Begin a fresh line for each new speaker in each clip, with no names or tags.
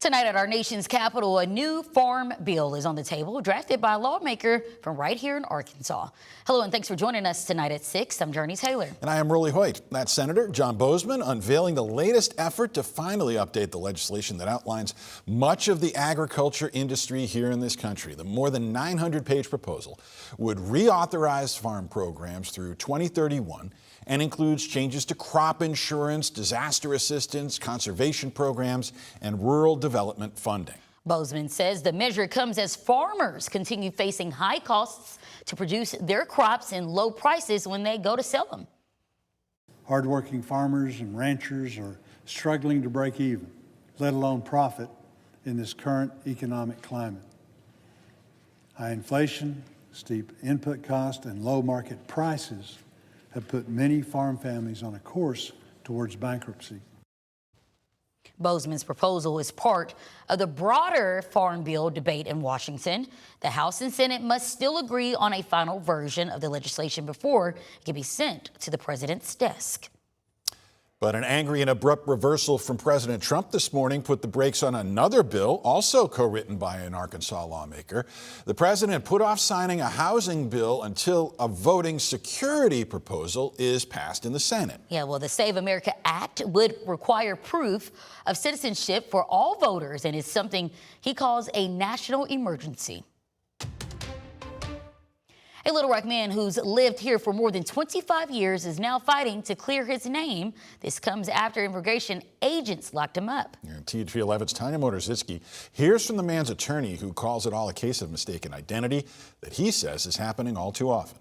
Tonight at our nation's capital, a new farm bill is on the table, drafted by a lawmaker from right here in Arkansas. Hello and thanks for joining us tonight at 6. I'm Jurnee Taylor.
And I am Hoyt. That's Senator Boozman unveiling the latest effort to finally update the legislation that outlines much of the agriculture industry here in this country. The more than 900-page proposal would reauthorize farm programs through 2031 and includes changes to crop insurance, disaster assistance, conservation programs, and rural development funding.
Boozman says the measure comes as farmers continue facing high costs to produce their crops and low prices when they go to sell them.
Hardworking farmers and ranchers are struggling to break even, let alone profit, in this current economic climate. High inflation, steep input costs, and low market prices have put many farm families on a course towards bankruptcy.
Boozman's proposal is part of the broader farm bill debate in Washington. The House and Senate must still agree on a final version of the legislation before it can be sent to the president's desk.
But an angry and abrupt reversal from President Trump this morning put the brakes on another bill, also co-written by an Arkansas lawmaker. The president put off signing a housing bill until a voting security proposal is passed in the Senate.
Yeah, well, the Save America Act would require proof of citizenship for all voters and is something he calls a national emergency. A Little Rock man who's lived here for more than 25 years is now fighting to clear his name. This comes after immigration agents locked him up.
THV 11's Tanya Motorzitsky hears from the man's attorney, who calls it all a case of mistaken identity that he says is happening all too often.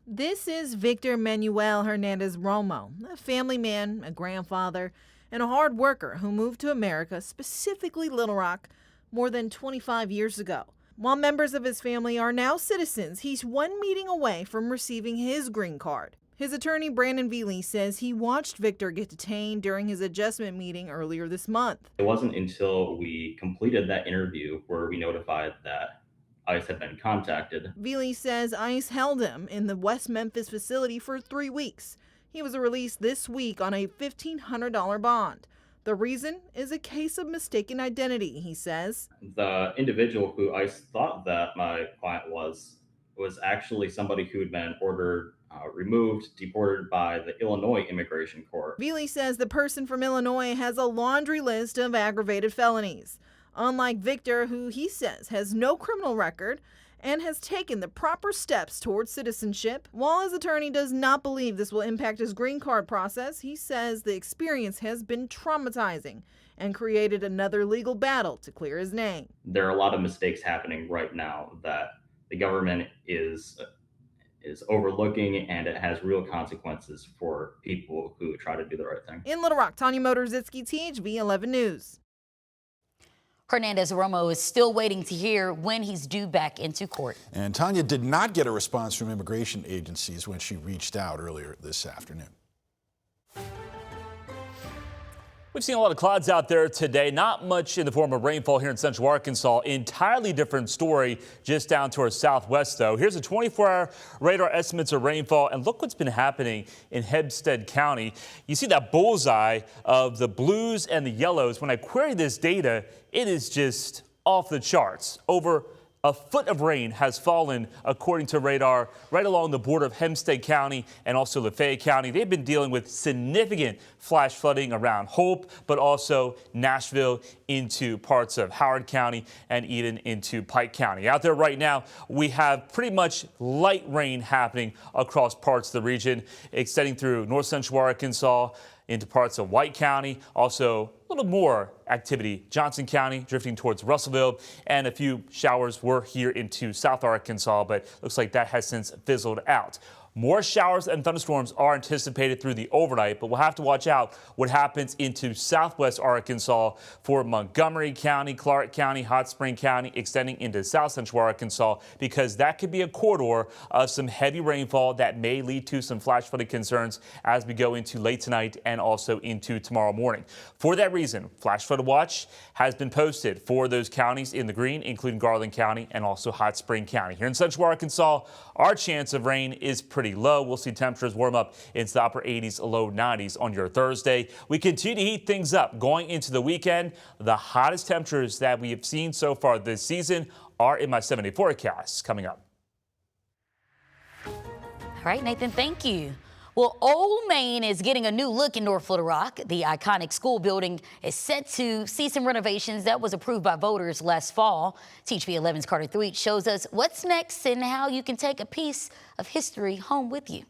This is Victor Manuel Hernandez Romo, a family man, a grandfather, and a hard worker who moved to America, specifically Little Rock, more than 25 years ago. While members of his family are now citizens, he's one meeting away from receiving his green card. His attorney, Brandon Veely, says he watched Victor get detained during his adjustment meeting earlier this month.
It wasn't until we completed that interview where we notified that ICE had been contacted.
Veely says ICE held him in the West Memphis facility for 3 weeks. He was released this week on a $1,500 bond. The reason is a case of mistaken identity, he says.
The individual who I thought that my client was actually somebody who had been ordered removed, deported by the Illinois Immigration Court.
Veely says the person from Illinois has a laundry list of aggravated felonies. Unlike Victor, who he says has no criminal record and has taken the proper steps towards citizenship. While his attorney does not believe this will impact his green card process, he says the experience has been traumatizing and created another legal battle to clear his name.
There are a lot of mistakes happening right now that the government is overlooking, and it has real consequences for people who try to do the right thing.
In Little Rock, Tanya Motorzitsky, THV 11 News.
Hernandez Romo is still waiting to hear when he's due back into court.
And Tanya did not get a response from immigration agencies when she reached out earlier this afternoon.
We've seen a lot of clouds out there today. Not much in the form of rainfall here in central Arkansas. Entirely different story just down to our southwest, though. Here's a 24-hour radar estimates of rainfall, and look what's been happening in Hempstead County. You see that bullseye of the blues and the yellows. When I query this data, it is just off the charts. Over a foot of rain has fallen, according to radar, right along the border of Hempstead County and also Lafayette County. They've been dealing with significant flash flooding around Hope, but also Nashville into parts of Howard County and even into Pike County. Out there right now, we have pretty much light rain happening across parts of the region, extending through north central Arkansas, into parts of White County, also a little more activity, Johnson County, drifting towards Russellville, and a few showers were here into South Arkansas, but looks like that has since fizzled out. More showers and thunderstorms are anticipated through the overnight, but we'll have to watch out what happens into southwest Arkansas for Montgomery County, Clark County, Hot Spring County, extending into south central Arkansas, because that could be a corridor of some heavy rainfall that may lead to some flash flooding concerns as we go into late tonight and also into tomorrow morning. For that reason, flash flood watch has been posted for those counties in the green, including Garland County and also Hot Spring County. Here in central Arkansas, our chance of rain is pretty pretty low. We'll see temperatures warm up into the upper 80s, low 90s on your Thursday. We continue to heat things up going into the weekend. The hottest temperatures that we have seen so far this season are in my 7-day forecast coming up.
All right, Nathan, thank you. Well, Old Maine is getting a new look in North Little Rock. The iconic school building is set to see some renovations that was approved by voters last fall. THV 11's Carter Thweet shows us what's next and how you can take a piece of history home with you.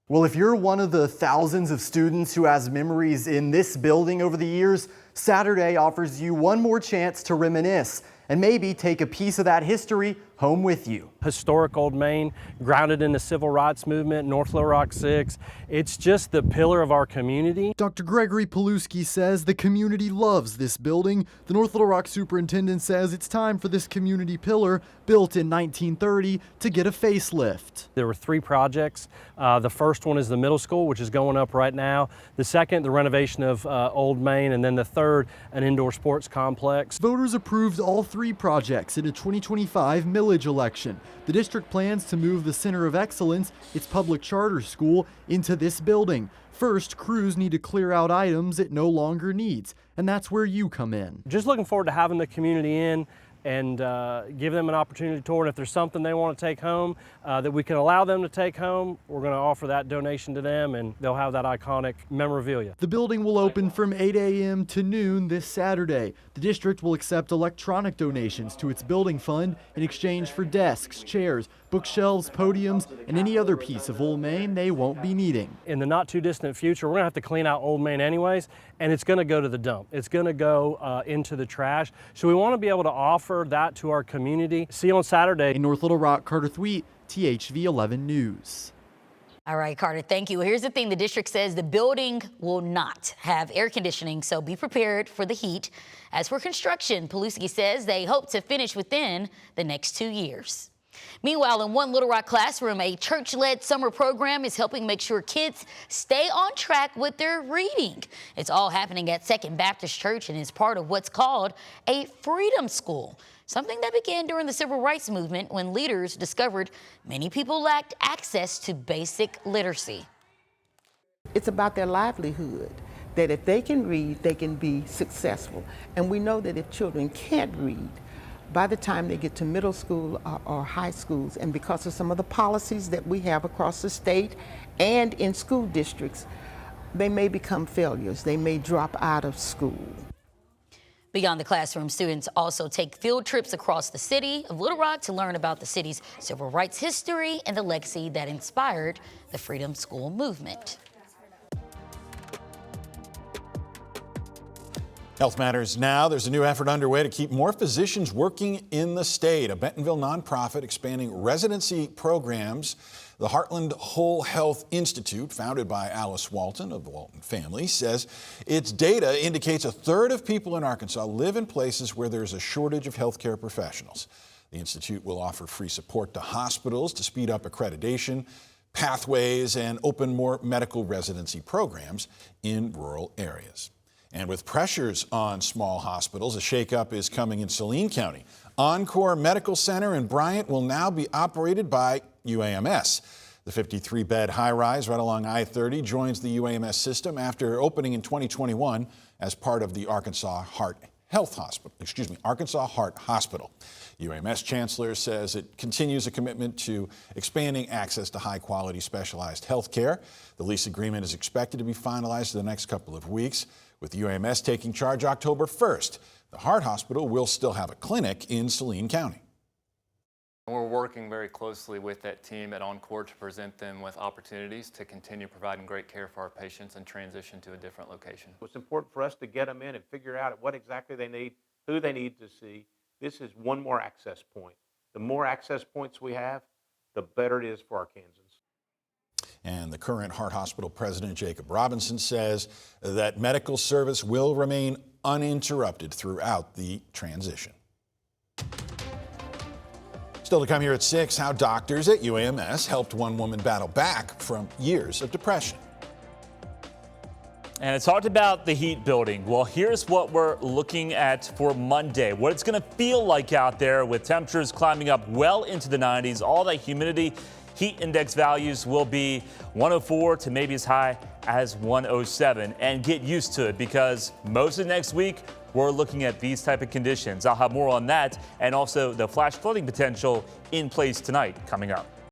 Well, if you're one of the thousands of students who has memories in this building over the years, Saturday offers you one more chance to reminisce and maybe take a piece of that history home with you.
Historic Old Maine, grounded in the civil rights movement, North Little Rock 6. It's just the pillar of our community.
Dr. Gregory Paluski says the community loves this building. The North Little Rock superintendent says it's time for this community pillar, built in 1930, to get a facelift.
There were 3 projects. The first one is the middle school, which is going up right now. The second, the renovation of Old Maine, and then the third, an indoor sports complex.
Voters approved all 3 projects in a 2025 millage election. The district plans to move the Center of Excellence, its public charter school, into this building. First, crews need to clear out items it no longer needs, and that's where you come in.
Just looking forward to having the community in and give them an opportunity to tour. And if there's something they want to take home that we can allow them to take home, we're going to offer that donation to them, and they'll have that iconic memorabilia.
The building will open from 8 a.m. to noon this Saturday. The district will accept electronic donations to its building fund in exchange for desks, chairs, bookshelves, podiums, and any other piece of Old Maine they won't be needing.
In the not too distant future, we're going to have to clean out Old Maine anyways, and it's going to go to the dump. It's going to go into the trash. So we want to be able to offer that to our community. See you on Saturday.
In North Little Rock, Carter Thweet, THV 11 News.
All right, Carter, thank you. Here's the thing. The district says the building will not have air conditioning, so be prepared for the heat. As for construction, Paluski says they hope to finish within the next 2 years. Meanwhile, in one Little Rock classroom, a church-led summer program is helping make sure kids stay on track with their reading. It's all happening at Second Baptist Church and is part of what's called a freedom school, something that began during the civil rights movement when leaders discovered many people lacked access to basic literacy.
It's about their livelihood, that if they can read, they can be successful. And we know that if children can't read, by the time they get to middle school or high schools, and because of some of the policies that we have across the state and in school districts, they may become failures. They may drop out of school.
Beyond the classroom, students also take field trips across the city of Little Rock to learn about the city's civil rights history and the legacy that inspired the Freedom School movement.
Health Matters now. There's a new effort underway to keep more physicians working in the state. A Bentonville nonprofit expanding residency programs. The Heartland Whole Health Institute, founded by Alice Walton of the Walton family, says its data indicates a third of people in Arkansas live in places where there's a shortage of healthcare professionals. The institute will offer free support to hospitals to speed up accreditation, pathways, and open more medical residency programs in rural areas. And with pressures on small hospitals, a shakeup is coming in Saline County. Encore Medical Center in Bryant will now be operated by UAMS. The 53-bed high-rise right along I-30 joins the UAMS system after opening in 2021 as part of the Arkansas Heart Hospital. UAMS Chancellor says it continues a commitment to expanding access to high-quality specialized health care. The lease agreement is expected to be finalized in the next couple of weeks, with UAMS taking charge October 1st. The Heart Hospital will still have a clinic in Saline County.
We're working very closely with that team at Encore to present them with opportunities to continue providing great care for our patients and transition to a different location.
It's important for us to get them in and figure out what exactly they need, who they need to see. This is one more access point. The more access points we have, the better it is for Arkansans.
And the current Heart Hospital president, Jacob Robinson, says that medical service will remain uninterrupted throughout the transition. Still to come here at 6, how doctors at UAMS helped one woman battle back from years of depression.
And it's talked about the heat building. Well, here's what we're looking at for Monday. What it's going to feel like out there with temperatures climbing up well into the 90s. All that humidity Heat index values will be 104 to maybe as high as 107. And get used to it, because most of next week we're looking at these type of conditions. I'll have more on that and also the flash flooding potential in place tonight coming up.